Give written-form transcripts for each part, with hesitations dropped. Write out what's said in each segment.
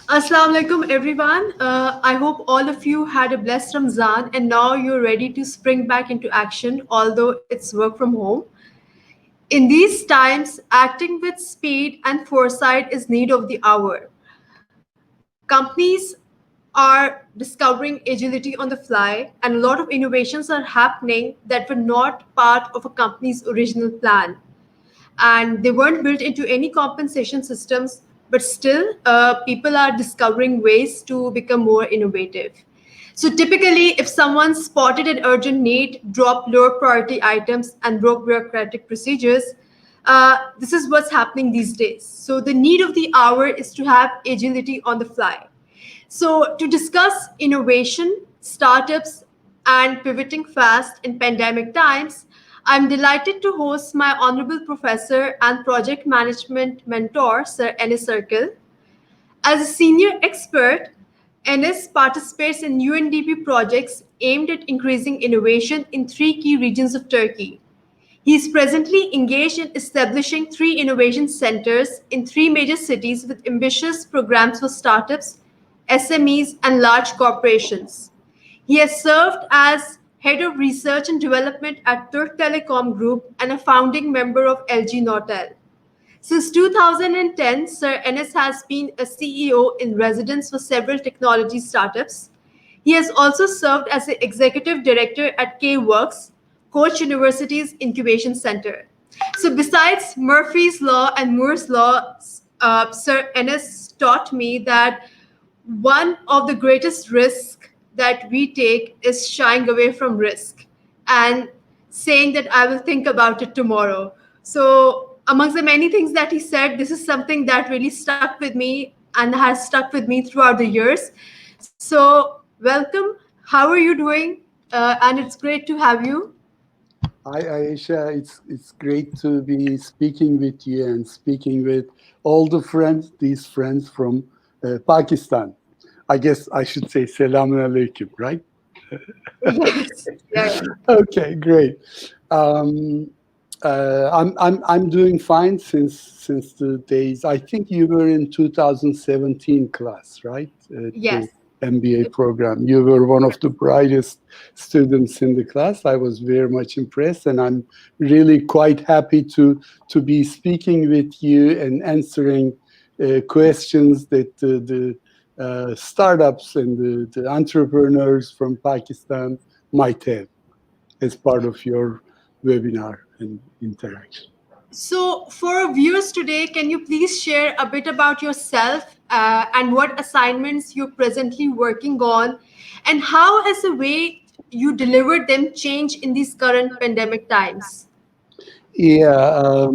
Assalamu alaikum, everyone. I hope all of you had a blessed Ramzan and now you're ready to spring back into action, although it's work from home. In these times, acting with speed and foresight is need of the hour. Companies are discovering agility on the fly, and a lot of innovations are happening that were not part of a company's original plan, and they weren't built into any compensation systems, but still people are discovering ways to become more innovative. So typically, if someone spotted an urgent need, dropped lower priority items, and broke bureaucratic procedures, this is what's happening these days. So the need of the hour is to have agility on the fly. So, to discuss innovation, startups, and pivoting fast in pandemic times, I'm delighted to host my honorable professor and project management mentor, Sir Enis Erkel. As a senior expert, Enis participates in UNDP projects aimed at increasing innovation in three key regions of Turkey. He is presently engaged in establishing three innovation centers in three major cities with ambitious programs for startups, SMEs, and large corporations. He has served as head of research and development at Turk Telecom Group and a founding member of LG Nortel. Since 2010, Sir Enes has been a CEO in residence for several technology startups. He has also served as the executive director at KWorks, Koch University's incubation center. So, besides Murphy's Law and Moore's Law, Sir Enes taught me that one of the greatest risks that we take is shying away from risk and saying that I will think about it tomorrow. So, amongst the many things that he said, this is something that really stuck with me and has stuck with me throughout the years. So, welcome. How are you doing? And it's great to have you. Hi, Aisha. It's great to be speaking with you and speaking with all these friends from Pakistan. I guess I should say Selamun Alaikum, right? Yes. Yeah. Okay, great. Um, I'm doing fine since the days. I think you were in 2017 class, right? At the Yes. MBA program. You were one of the brightest students in the class. I was very much impressed, and I'm really quite happy to be speaking with you and answering questions that the startups and the entrepreneurs from Pakistan might have as part of your webinar and interaction. So, for our viewers today, can you please share a bit about yourself and what assignments you're presently working on, and how has the way you delivered them changed in these current pandemic times? Yeah,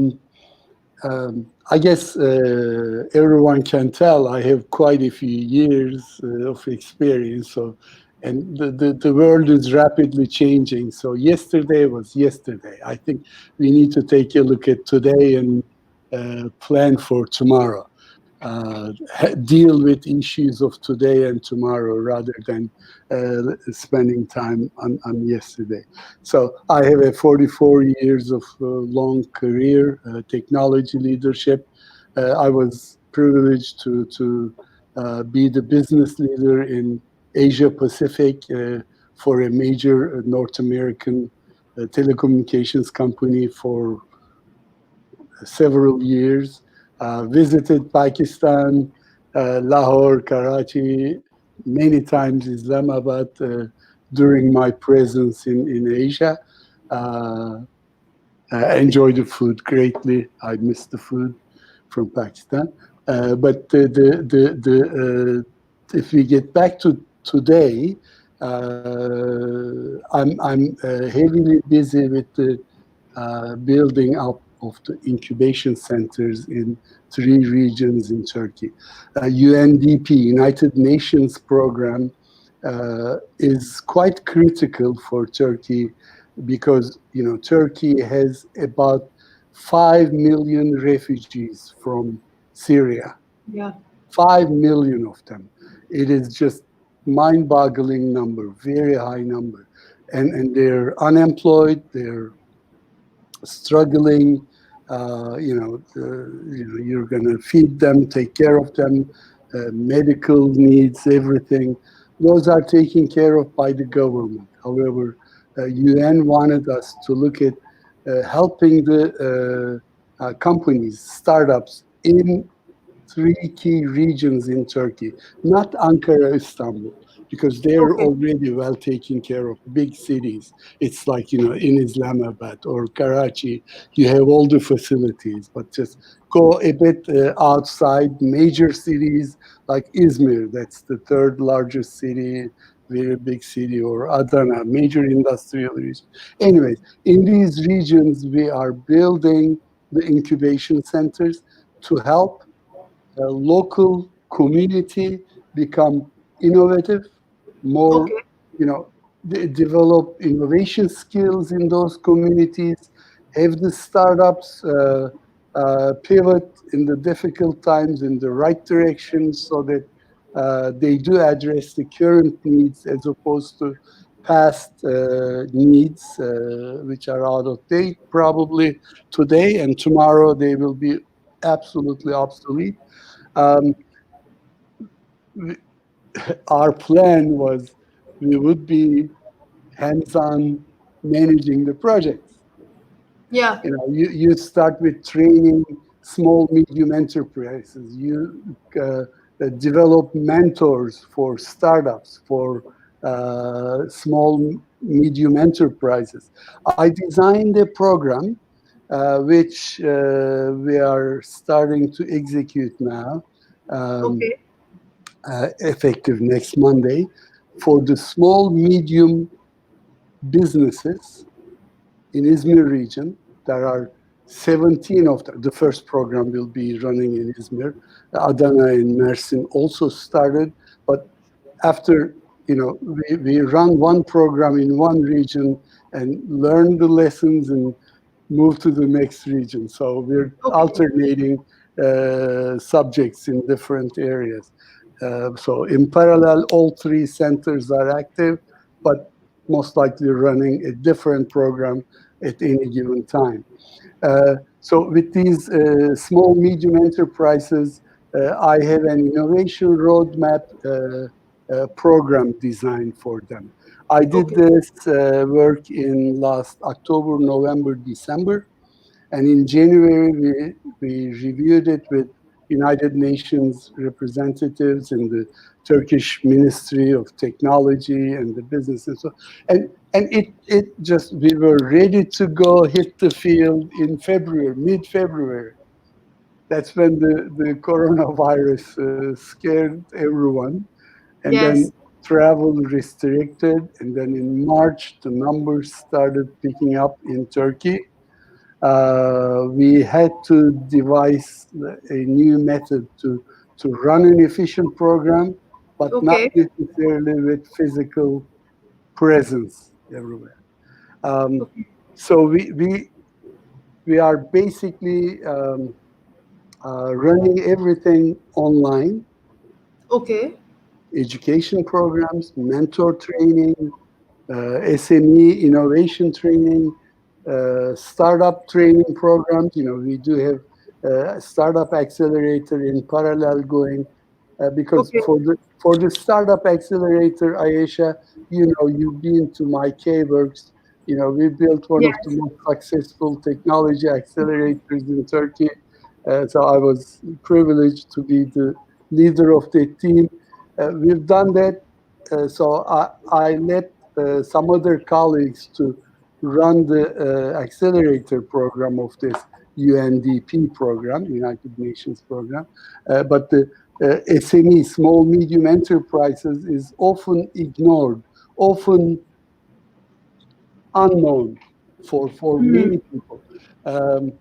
I guess everyone can tell I have quite a few years of experience. So, and the world is rapidly changing. So yesterday was yesterday. I think we need to take a look at today and plan for tomorrow. Deal with issues of today and tomorrow rather than spending time on yesterday. So I have a 44 years of long career, technology leadership. I was privileged to be the business leader in Asia Pacific for a major North American telecommunications company for several years. Visited Pakistan, Lahore, Karachi, many times Islamabad during my presence in Asia. Uh, enjoy the food greatly. I miss the food from Pakistan. But if we get back to today, I'm heavily busy with the building up of the incubation centers in three regions in Turkey. UNDP, United Nations program, is quite critical for Turkey because Turkey has about 5 million refugees from Syria. Yeah. 5 million of them. It is just mind-boggling number, very high number. And they're unemployed, they're struggling. You're going to feed them, take care of them, medical needs, everything. Those are taken care of by the government. However, UN wanted us to look at helping the companies, startups in three key regions in Turkey, not Ankara, Istanbul, because they're Okay. already well taken care of. Big cities, it's like in Islamabad or Karachi, you have all the facilities. But just go a bit outside major cities like Izmir, that's the third largest city, very big city, or Adana, major industrial region. Anyways, in these regions, we are building the incubation centers to help local community become innovative, more, Okay. develop innovation skills in those communities, have the startups pivot in the difficult times in the right direction so that they do address the current needs as opposed to past needs, which are out of date probably today, and tomorrow they will be absolutely obsolete. um, our plan was we would be hands-on managing the projects. Yeah. You start with training small, medium enterprises. You develop mentors for startups, for small, medium enterprises. I designed a program which we are starting to execute now. Um, Okay. Effective next Monday, for the small, medium businesses in Izmir region. There are 17 of them. The first program will be running in Izmir. Adana and Mersin also started, but after we run one program in one region and learn the lessons and move to the next region. So we're Okay. alternating subjects in different areas. So in parallel, all three centers are active, but most likely running a different program at any given time. So with these small, medium enterprises, I have an innovation roadmap program designed for them. I did Okay. this work in last October, November, December, and in January we reviewed it with United Nations representatives and the Turkish Ministry of Technology and the business and so. And it just, we were ready to go hit the field in February, mid-February. That's when the coronavirus scared everyone, and then Yes. travel restricted, and then in March the numbers started picking up in Turkey. We had to devise a new method to run an efficient program, but not Okay. necessarily with physical presence everywhere. Um, Okay. so we are basically running everything online: Okay. education programs, mentor training, SME innovation training, startup training programs. We do have startup accelerator in parallel going, because Okay. for the startup accelerator, Ayesha, you've been to my KWorks. We built one of the Yes. most successful technology accelerators in Turkey. So I was privileged to be the leader of the team. We've done that. So I let some other colleagues to run the accelerator program of this UNDP program, United Nations program. But the SME, small medium enterprises, is often ignored, often unknown for Hmm. many people. Um,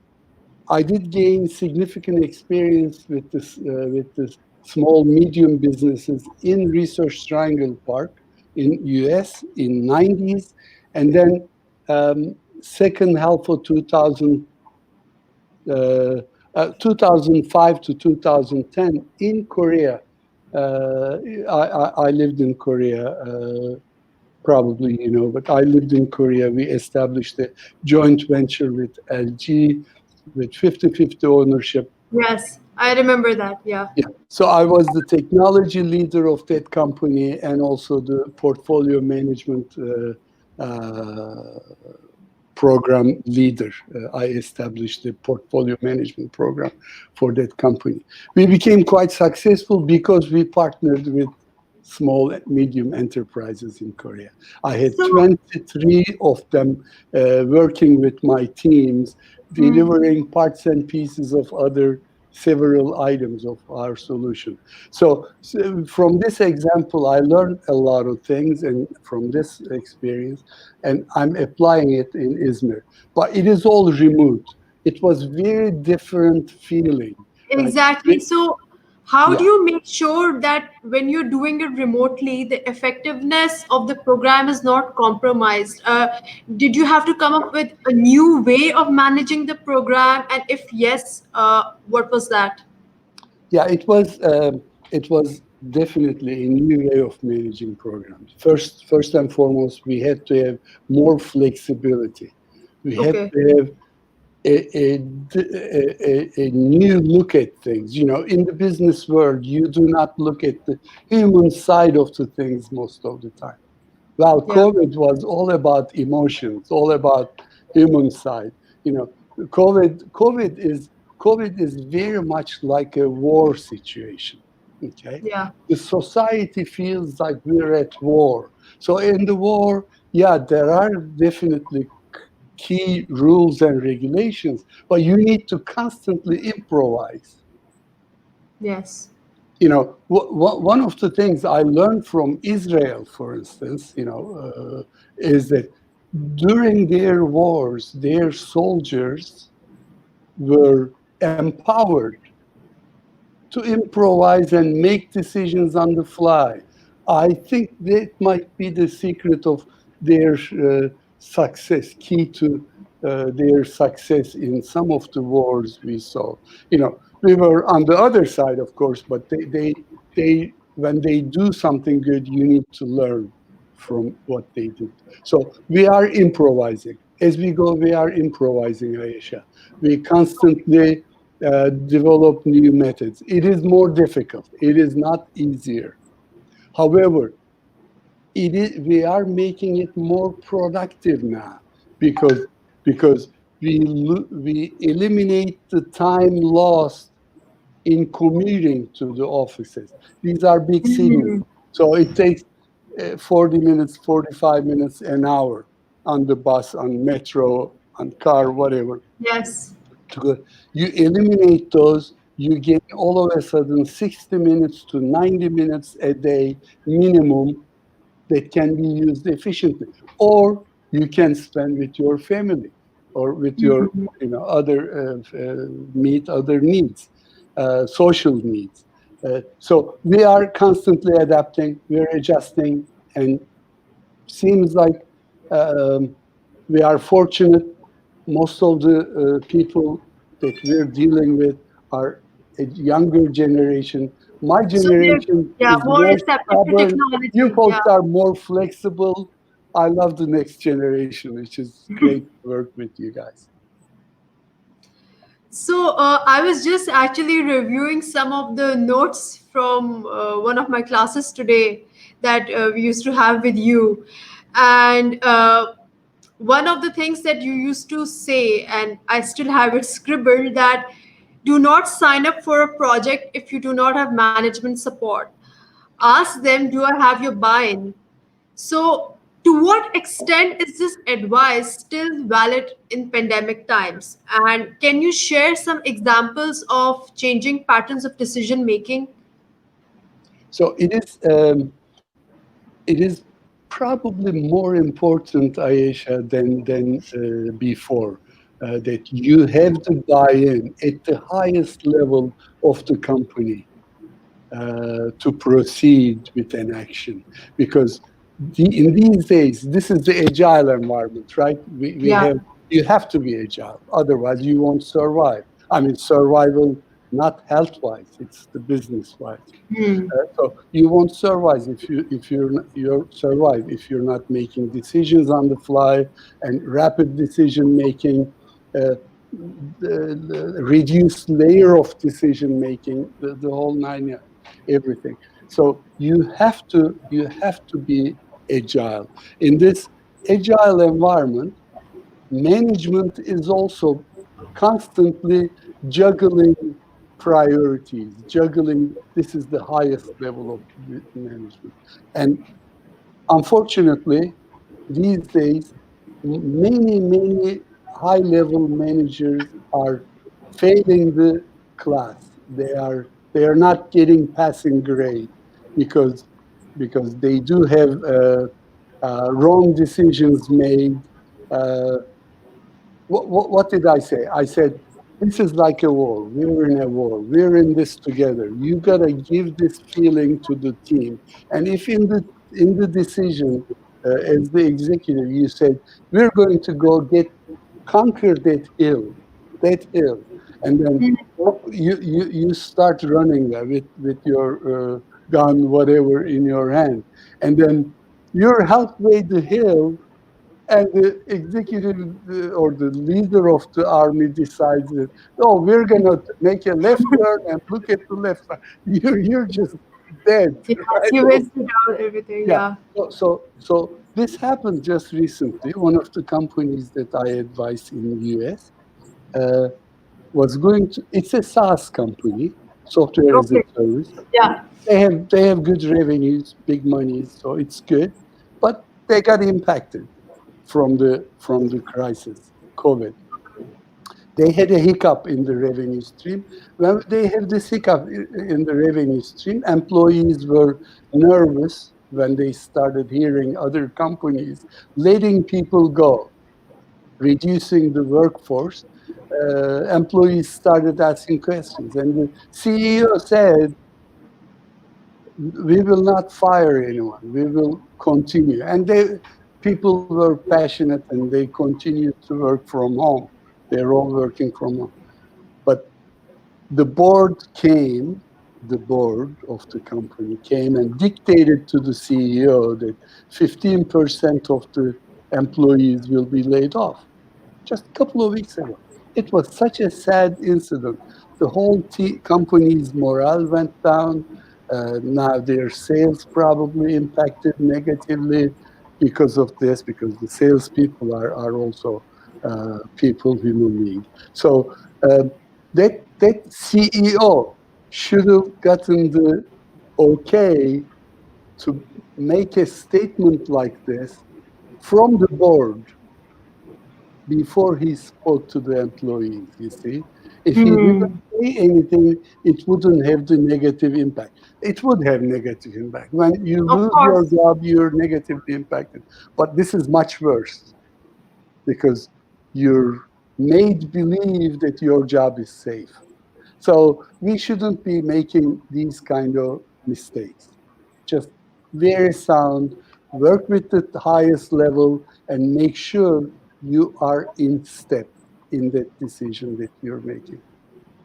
I did gain significant experience with this small medium businesses in Research Triangle Park in US in 90s, and then second half of 2005 to 2010 in Korea. I lived in Korea. Probably but I lived in Korea. We established a joint venture with LG with 50-50 ownership. Yes. I remember that. Yeah. Yeah. So I was the technology leader of that company and also the portfolio management program leader. I established the portfolio management program for that company. We became quite successful because we partnered with small and medium enterprises in Korea. I had So, 23 of them working with my teams, delivering parts and pieces of other several items of our solution. So from this example, I learned a lot of things, and from this experience, and I'm applying it in Izmir. But it is all remote. It was very different feeling, right? exactly. So, how do Yeah. you make sure that when you're doing it remotely, the effectiveness of the program is not compromised? Did you have to come up with a new way of managing the program? And if yes, what was that? Yeah, it was definitely a new way of managing programs. First and foremost, we had to have more flexibility. We had Okay. to have a new look at things. You know, in the business world, you do not look at the human side of the things most of the time. Well, Yeah. COVID was all about emotions, all about human side. You know, COVID is very much like a war situation. Okay, Yeah. the society feels like we're at war. So in the war, yeah, there are definitely key rules and regulations, but you need to constantly improvise. Yes. You know, one of the things I learned from Israel, for instance, is that during their wars, their soldiers were empowered to improvise and make decisions on the fly. I think that might be the secret of their success, key to their success in some of the wars we saw. You know, we were on the other side, of course, but they when they do something good, you need to learn from what they did. So we are improvising. As we go, we are improvising, Aisha. We constantly develop new methods. It is more difficult. It is not easier. However, we are making it more productive now because because we eliminate the time lost in commuting to the offices. These are big cities, so it takes 40 minutes, 45 minutes, an hour on the bus, on metro, on car, whatever Yes. to go. You eliminate those, you gain all of a sudden 60 minutes to 90 minutes a day minimum that can be used efficiently. Or you can spend with your family or with your other meet other needs, social needs. So we are constantly adapting, we're adjusting, and seems like um, we are fortunate. Most of the people that we're dealing with are a younger generation. My So they're, generation yeah, is more more receptive to stubborn. You technology. Yeah. folks are more flexible. I love the next generation, which is great to work with you guys. So I was just actually reviewing some of the notes from one of my classes today that we used to have with you, and one of the things that you used to say, and I still have it scribbled, that do not sign up for a project if you do not have management support. Ask them, do I have your buy-in? So, to what extent is this advice still valid in pandemic times? And can you share some examples of changing patterns of decision making? So it is probably more important, Ayesha, than before. That you have to buy in at the highest level of the company to proceed with an action. Because in these days, this is the agile environment, right? We Yeah. have you have to be agile, otherwise you won't survive. I mean, survival not health wise; it's the business wise. So you won't survive if you're survive if you're not making decisions on the fly and rapid decision making. the reduced layer of decision making, the whole nine yards, everything. So you have to be agile in this agile environment. Management is also constantly juggling priorities, juggling. This is the highest level of management, and unfortunately, these days, many high-level managers are failing the class. They are not getting passing grade because they do have wrong decisions made. Uh, what did I say? I said, this is like a war. We're in a war. We're in this together. You gotta give this feeling to the team. And if in the decision, as the executive, you said, we're going to go conquer that hill, and then you start running there with your gun, whatever, in your hand, and then you're halfway the hill, and the executive or the leader of the army decides that, oh, we're going to make a left turn and look at the left side. You're just dead, Yes, right? you wasted out everything. Yeah. Yeah. So this happened just recently. One of the companies that I advised in the US uh, was going to. It's a SaaS company, software as a Okay. service. Yeah. They have good revenues, big money, so it's good, but they got impacted from the crisis, COVID. They had a hiccup in the revenue stream. When they have this hiccup in the revenue stream, employees were nervous when they started hearing other companies letting people go, reducing the workforce. Employees started asking questions, and the CEO said, we will not fire anyone. We will continue. And people were passionate and they continued to work from home. They're all working from home. But the board came, the board of the company came and dictated to the CEO that 15% of the employees will be laid off just a couple of weeks ago. It was such a sad incident. The whole company's morale went down. Now their sales probably impacted negatively because of this, because the salespeople are also people, human beings. So uh, that CEO should have gotten the okay to make a statement like this from the board before he spoke to the employees, you see. If he didn't Hmm. say anything, it wouldn't have the negative impact. It would have negative impact. When you Of lose your course. job, you're negatively impacted. But this is much worse because you're made believe that your job is safe. So we shouldn't be making these kind of mistakes. Just very sound, work with the highest level, and make sure you are in step in that decision that you're making.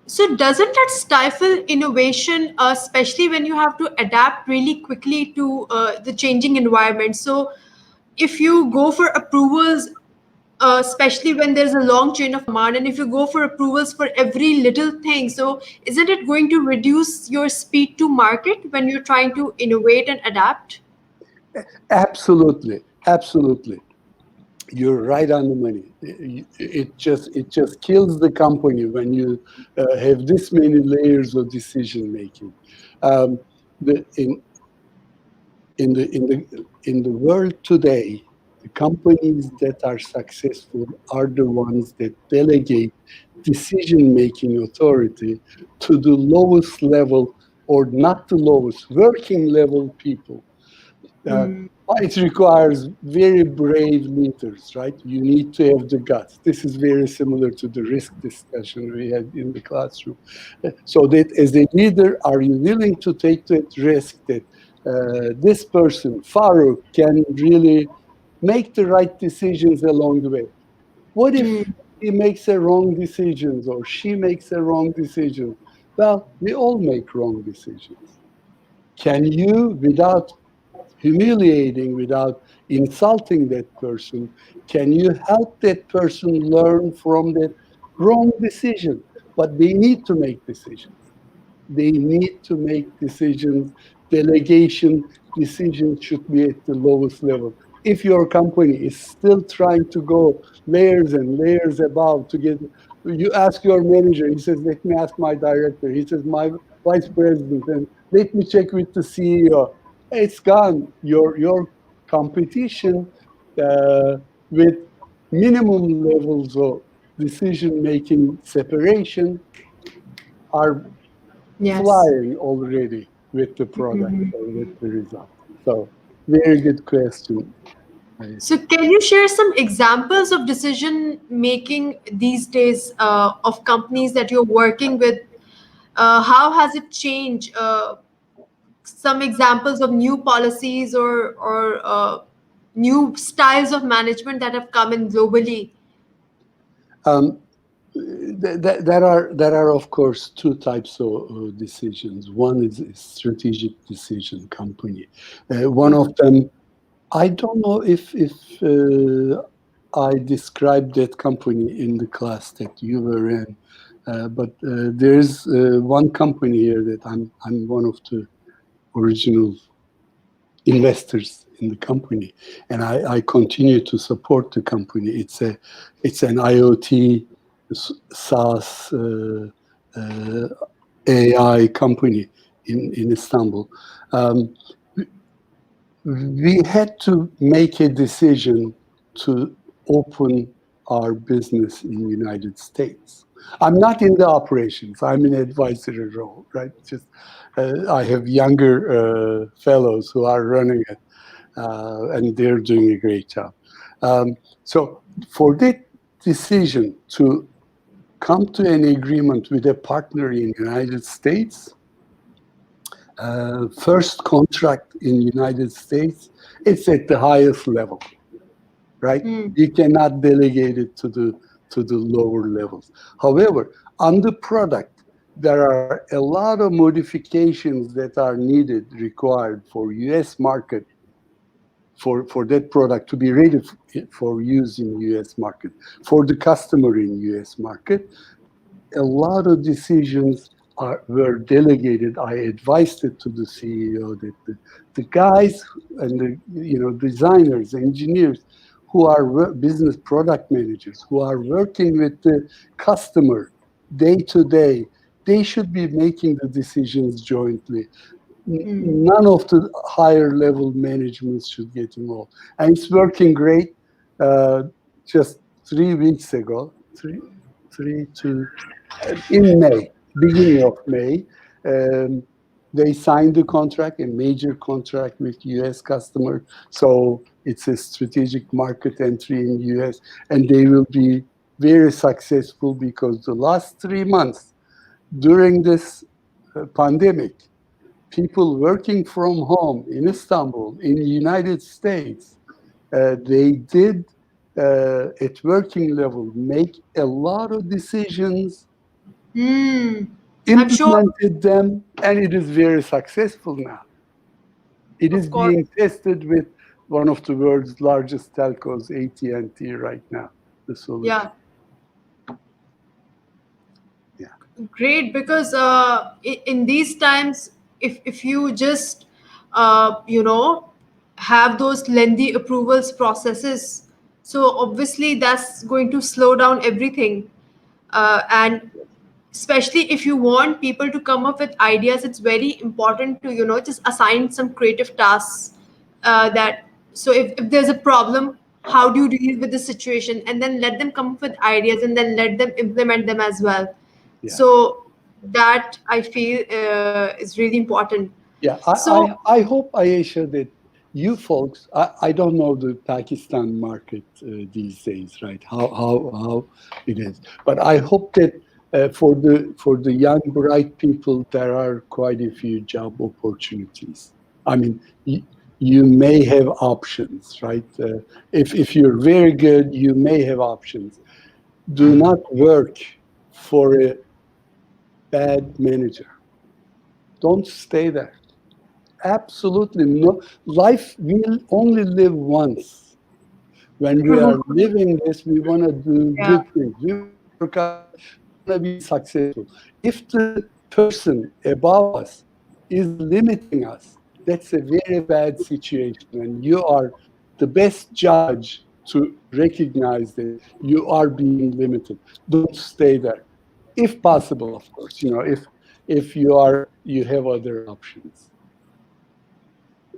So doesn't that stifle innovation, especially when you have to adapt really quickly to the changing environment? So if you go for approvals, especially when there's a long chain of command, and if you go for approvals for every little thing, so isn't it going to reduce your speed to market when you're trying to innovate and adapt? Absolutely, absolutely. You're right on the money. It just kills the company when you have this many layers of decision making. Um, the, in the world today, the companies that are successful are the ones that delegate decision-making authority to the lowest level, or not the lowest, working level people. uh, it requires very brave leaders, right? You need to have the guts. This is very similar to the risk discussion we had in the classroom. So that as a leader, are you willing to take that risk that this person, Farooq, can really make the right decisions along the way? What if he makes a wrong decisions or she makes a wrong decision? Well, we all make wrong decisions. Can you, without humiliating, without insulting that person, can you help that person learn from that Wrong decision, but they need to make decisions. They need to make decisions. Delegation decisions should be at the lowest level. If your company is still trying to go layers and layers above to get, you ask your manager, he says, let me ask my director, he says, my vice president, and let me check with the CEO. It's gone. Your competition with minimum levels of decision making separation are Yes. flying already with the product or with the result. So, very good question. So, can you share some examples of decision making these days of companies that you're working with? How has it changed? Some examples of new policies or new styles of management that have come in globally. Um, there are of course two types of decisions. One is a strategic decision company. One of them, I don't know if I described that company in the class that you were in, but there's one company here that I'm one of the original investors in the company, and I continue to support the company. It's an IoT SaaS uh, AI company in Istanbul. Um, we had to make a decision to open our business in United States. I'm not in the operations. I'm in advisory role, right? Just I have younger fellows who are running it, and they're doing a great job. So for that decision to come to an agreement with a partner in United States, first contract in United States, it's at the highest level, right? You cannot delegate it to the lower levels. However, on the product, there are a lot of modifications that are needed, required for US market for that product to be ready for use in US market, for the customer in US market. A lot of decisions were delegated. I advised it to the CEO that the guys and the designers, engineers who are business product managers who are working with the customer day to day, they should be making the decisions jointly. None of the higher level managements should get involved. And it's working great. Uh, just 3 weeks ago, three to in May, beginning of May, um, they signed the contract, a major contract with US customer. So it's a strategic market entry in US, and they will be very successful because the last 3 months during this pandemic, people working from home in Istanbul, in the United States, they did at working level make a lot of decisions, Hmm. I'm sure, implemented them, and it is very successful now. It is of course. being tested with one of the world's largest telcos, AT&T, right now, the Yeah. solution. Yeah. Great, because in these times, if you just you know have those lengthy approvals processes, so obviously that's going to slow down everything. And especially if you want people to come up with ideas, it's very important to just assign some creative tasks, that so if there's a problem, how do you deal with the situation, and then let them come up with ideas and then let them implement them as well. Yeah. So that I feel is really important. Yeah, So I hope, Ayesha, that you folks, I don't know the Pakistan market these days, right? How it is, but I hope that for the young bright people, there are quite a few job opportunities. I mean, you may have options, right? If you're very good, you may have options. Do not work for a bad manager. Don't stay there. Absolutely no. Life will only live once. When we are living this, we want to do yeah, good things. We want to work out, we're going to be successful. If the person above us is limiting us, that's a very bad situation. And you are the best judge to recognize that you are being limited. Don't stay there. If possible, of course, if you have other options.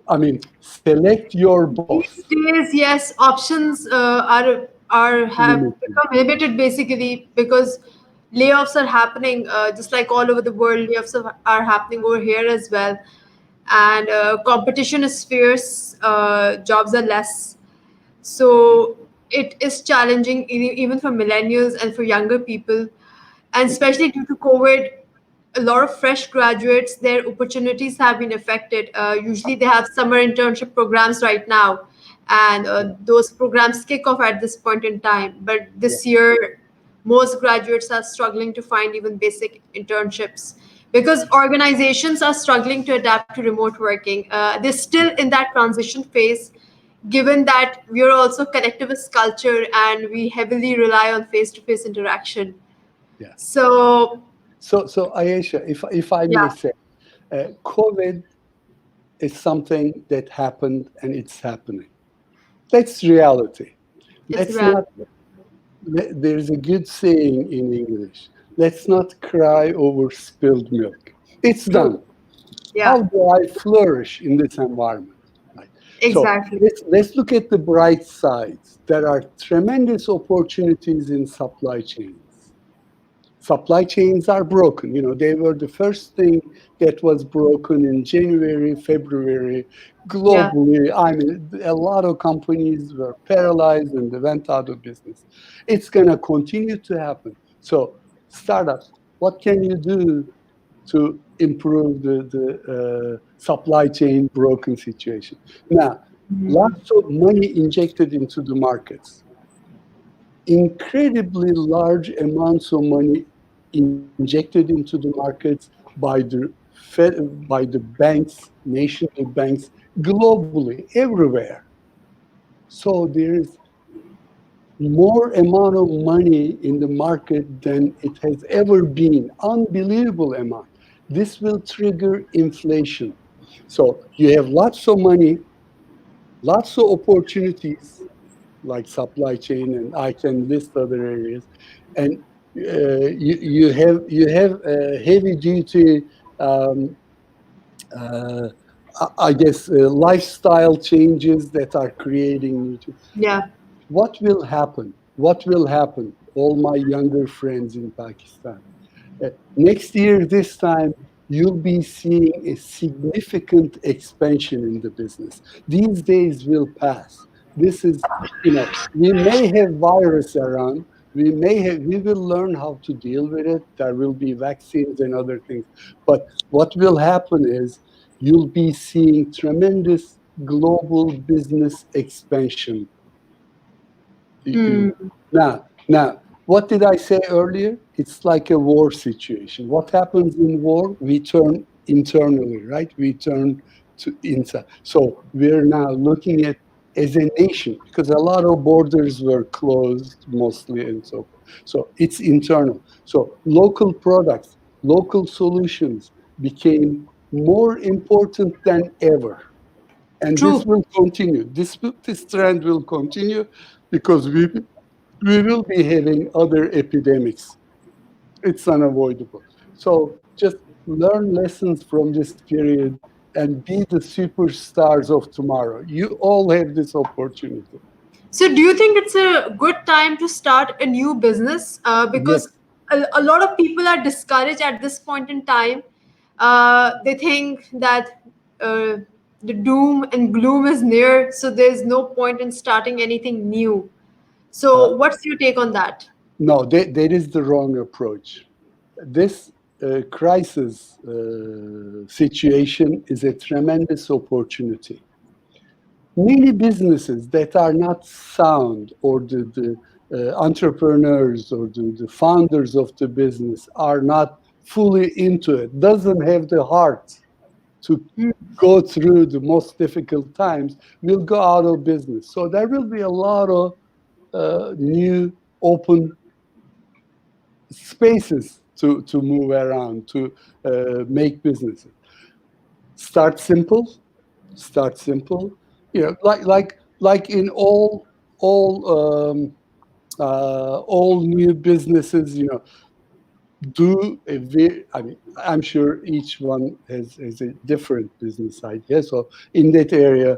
I mean, select your These boss. days, yes, options are have Limited. become limited basically because layoffs are happening just like all over the world. Layoffs are happening over here as well, and competition is fierce. Jobs are less, so it is challenging even for millennials and for younger people, and especially due to COVID, a lot of fresh graduates, their opportunities have been affected. Usually, they have summer internship programs right now, and Yeah, those programs kick off at this point in time. But yeah, this year, most graduates are struggling to find even basic internships because organizations are struggling to adapt to remote working. They're still in that transition phase, given that we are also collectivist culture and we heavily rely on face-to-face interaction. yeah. So, So Ayesha, if I may yeah, say, COVID is something that happened and it's happening. That's reality. it's Let's real. not. There's a good saying in English. Let's not cry over spilled milk. It's True. done. Yeah, How do I flourish in this environment? Right. So exactly. let's look at the bright sides. There are tremendous opportunities in supply chains. Supply chains are broken. They were the first thing that was broken in January, February, Yeah. globally. I mean, a lot of companies were paralyzed and they went out of business. It's going to continue to happen. So, startups, what can you do to improve the supply chain broken situation? Now, lots of money injected into the markets, incredibly large amounts of money injected into the markets by the by the banks, national banks, globally, everywhere. So there is more amount of money in the market than it has ever been. Unbelievable amount. This will trigger inflation. So you have lots of money, lots of opportunities, like supply chain, and I can list other areas. And you have heavy duty, um, uh, I guess, lifestyle changes that are creating new. Yeah. What will happen? What will happen? All my younger friends in Pakistan. Next year, this time, you'll be seeing a significant expansion in the business. These days will pass. This is, we may have virus around. We will learn how to deal with it. There will be vaccines and other things. But what will happen is you'll be seeing tremendous global business expansion. Hmm. Now, what did I say earlier? It's like a war situation. What happens in war? We turn internally, right? We turn to inside. So we're now looking at as a nation because a lot of borders were closed mostly and so forth. So it's internal. So local products, local solutions became more important than ever. And True. this will continue. This trend will continue because we will be having other epidemics. It's unavoidable. So just learn lessons from this period and be the superstars of tomorrow. You all have this opportunity. So, do you think it's a good time to start a new business? Because Yes. a lot of people are discouraged at this point in time. They think that uh, the doom and gloom is near, so there's no point in starting anything new. Uh, So, what's your take on that? no, that is the wrong approach. This crisis situation is a tremendous opportunity. Many businesses that are not sound, or the entrepreneurs or the founders of the business are not fully into it, doesn't have the heart to go through the most difficult times, will go out of business. So there will be a lot of new open spaces to move around, to make businesses. Start simple. Start simple. Like in all new businesses, do a very, I mean, I'm sure each one has a different business idea. So in that area,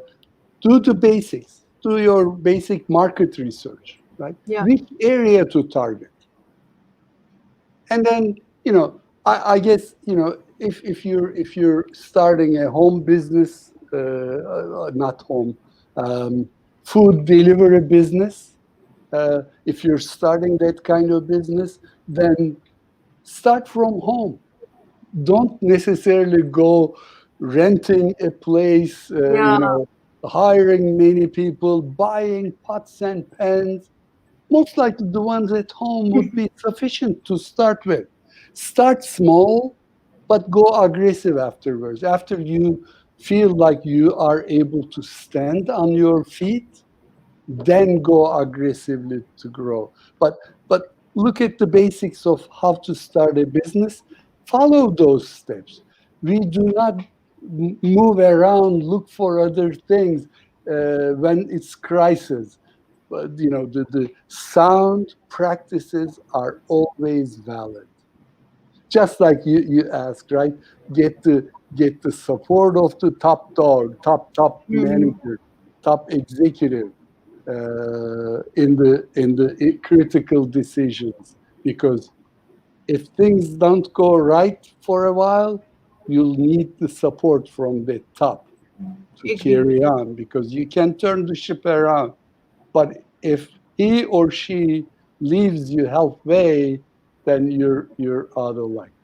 do the basics. Do your basic market research, right? Yeah. Which area to target, and then I guess if you're starting a home business, not home, um, food delivery business. If you're starting that kind of business, then start from home. Don't necessarily go renting a place, Yeah. hiring many people, buying pots and pans. Most likely the ones at home would be sufficient to start with. Start small, but go aggressive afterwards. After you feel like you are able to stand on your feet, then go aggressively to grow. But look at the basics of how to start a business. Follow those steps. We do not move around, look for other things when it's crisis. But the sound practices are always valid. Just like you asked, right? Get the get the support of the top dog, top Mhm. manager, top executive in the critical decisions. Because if things don't go right for a while, you'll need the support from the top to Agree. carry on, because you can turn the ship around. But if he or she leaves you halfway, then you're out of line.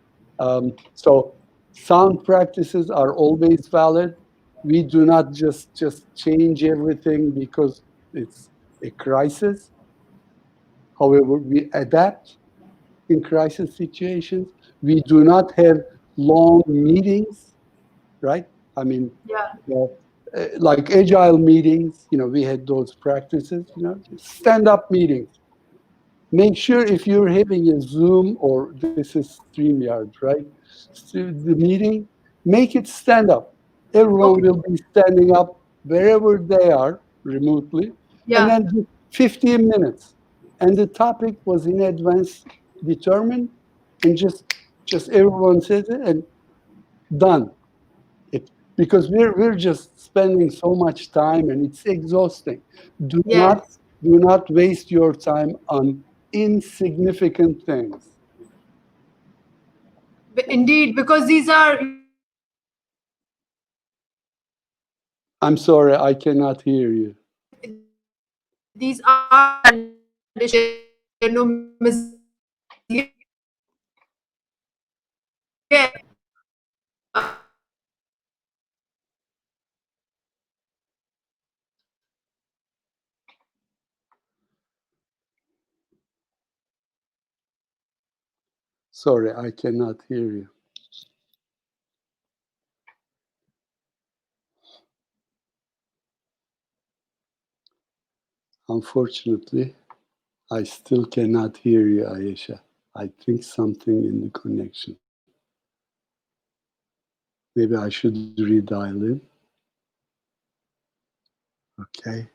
So sound practices are always valid. We do not just change everything because it's a crisis. However, we adapt in crisis situations. We do not have long meetings, right? I mean, Yeah. uh, like agile meetings, we had those practices, stand up meetings. Make sure if you're having a Zoom, or this is StreamYard, right? The meeting, make it stand up. Everyone Okay. will be standing up wherever they are remotely, and Yeah. then do 15 minutes. And the topic was in advance determined, and just everyone says it and done. Because we're just spending so much time and it's exhausting. Do not Yes. do not waste your time on insignificant things. Indeed, because these are, I'm sorry, I cannot hear you. these are conditions. There are no million Sorry, I cannot hear you. Unfortunately, I still cannot hear you, Ayesha. I think something in the connection. Maybe I should redial in. Okay.